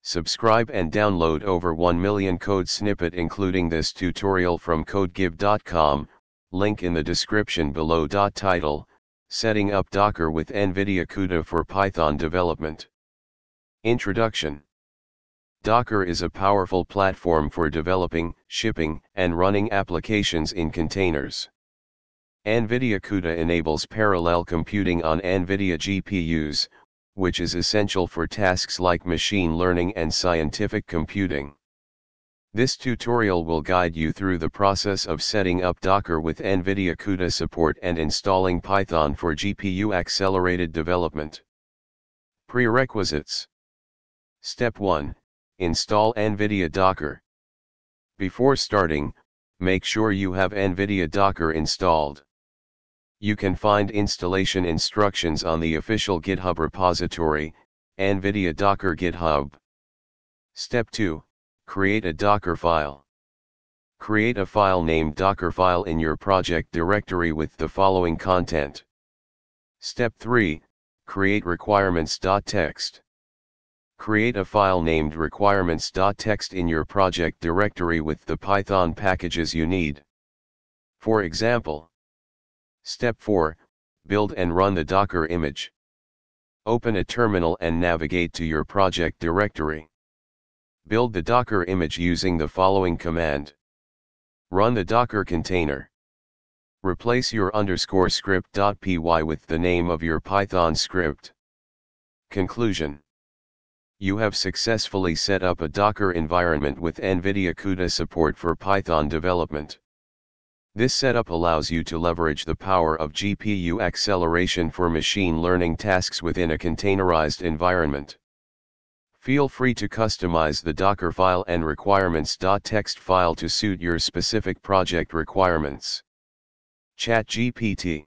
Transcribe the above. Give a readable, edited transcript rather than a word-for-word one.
Subscribe and download over 1 million code snippet including this tutorial from codegive.com, link in the description below. Title: Setting up Docker with NVIDIA CUDA for Python development. Introduction. Docker is a powerful platform for developing, shipping, and running applications in containers. NVIDIA CUDA enables parallel computing on NVIDIA GPUs, which is essential for tasks like machine learning and scientific computing. This tutorial will guide you through the process of setting up Docker with NVIDIA CUDA support and installing Python for GPU accelerated development. Prerequisites. Step 1. Install NVIDIA Docker. Before starting, make sure you have NVIDIA Docker installed. You can find installation instructions on the official GitHub repository, NVIDIA Docker GitHub. Step 2. Create a Dockerfile. Create a file named Dockerfile in your project directory with the following content. Step 3. Create requirements.txt. Create a file named requirements.txt in your project directory with the Python packages you need. For example, Step 4. Build and run the Docker image. Open a terminal and navigate to your project directory. Build the Docker image using the following command. Run the Docker container. Replace your _script.py with the name of your Python script. Conclusion. You have successfully set up a Docker environment with NVIDIA CUDA support for Python development. This setup allows you to leverage the power of GPU acceleration for machine learning tasks within a containerized environment. Feel free to customize the Dockerfile and requirements.txt file to suit your specific project requirements. ChatGPT.